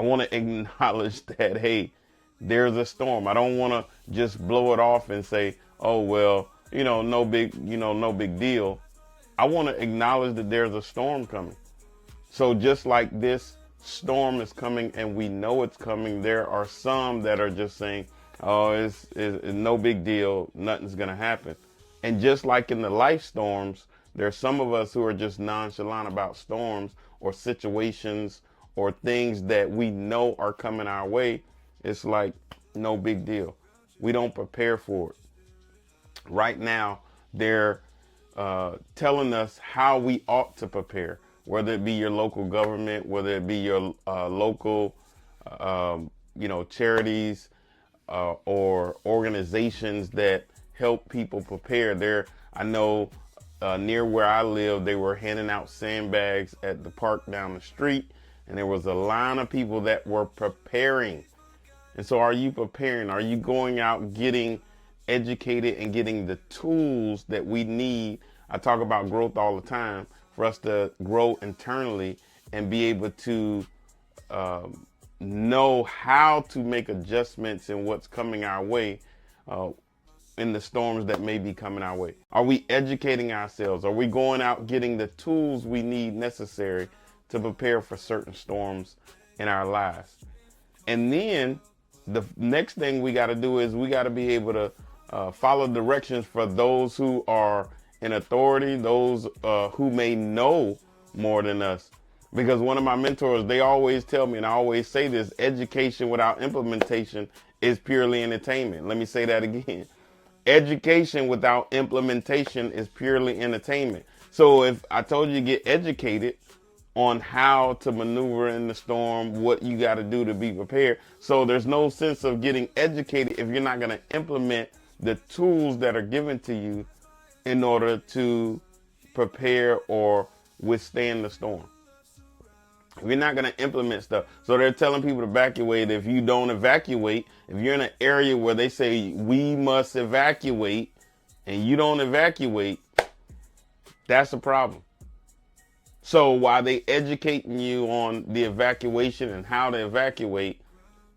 I want to acknowledge that, hey, there's a storm. I don't want to just blow it off and say, oh, well, no big deal. I want to acknowledge that there's a storm coming. So just like this storm is coming and we know it's coming, there are some that are just saying, oh, it's no big deal. Nothing's going to happen. And just like in the life storms, there's some of us who are just nonchalant about storms or situations or things that we know are coming our way. It's like no big deal. We don't prepare for it. Right now, they're telling us how we ought to prepare, whether it be your local government, whether it be your local, charities or organizations that help people prepare. I know near where I live, they were handing out sandbags at the park down the street, and there was a line of people that were preparing. And so are you preparing? Are you going out getting educated and getting the tools that we need? I talk about growth all the time, for us to grow internally and be able to know how to make adjustments in what's coming our way in the storms that may be coming our way. Are we educating ourselves? Are we going out getting the tools we need necessary to prepare for certain storms in our lives? And then the next thing we got to do is we got to be able to follow directions for those who are in authority, those who may know more than us. Because one of my mentors, they always tell me, and I always say this, education without implementation is purely entertainment. Let me say that again. Education without implementation is purely entertainment. So if I told you to get educated on how to maneuver in the storm, what you got to do to be prepared. So there's no sense of getting educated if you're not going to implement the tools that are given to you in order to prepare or withstand the storm. If you're not going to implement stuff. So they're telling people to evacuate. If you don't evacuate, if you're in an area where they say we must evacuate and you don't evacuate, that's a problem. So while they educating you on the evacuation and how to evacuate,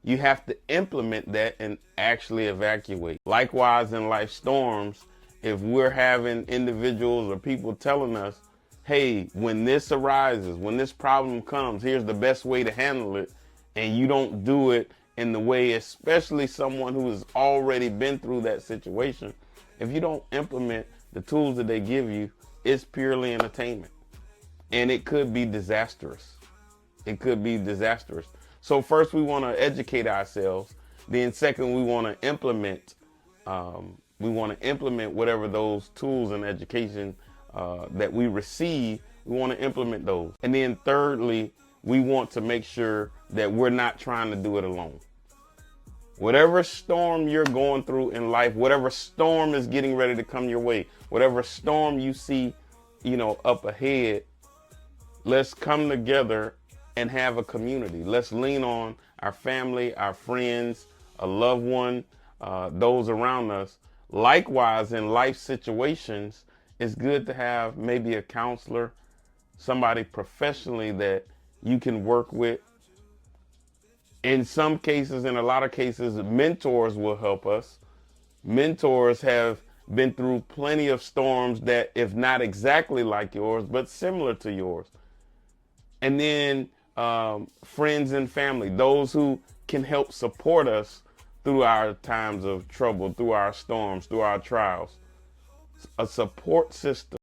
you have to implement that and actually evacuate. Likewise, in life storms, if we're having individuals or people telling us, hey, when this arises, when this problem comes, here's the best way to handle it, and you don't do it in the way, especially someone who has already been through that situation, if you don't implement the tools that they give you, it's purely entertainment. And it could be disastrous. It could be disastrous. So first we want to educate ourselves. Then second, we want to implement. We want to implement whatever those tools and education that we receive. We want to implement those. And then thirdly, we want to make sure that we're not trying to do it alone. Whatever storm you're going through in life, whatever storm is getting ready to come your way, whatever storm you see, up ahead, let's come together and have a community. Let's lean on our family, our friends, a loved one, those around us. Likewise, in life situations, it's good to have maybe a counselor, somebody professionally that you can work with. In some cases, in a lot of cases, mentors will help us. Mentors have been through plenty of storms that, if not exactly like yours, but similar to yours. And then friends and family, those who can help support us through our times of trouble, through our storms, through our trials. A support system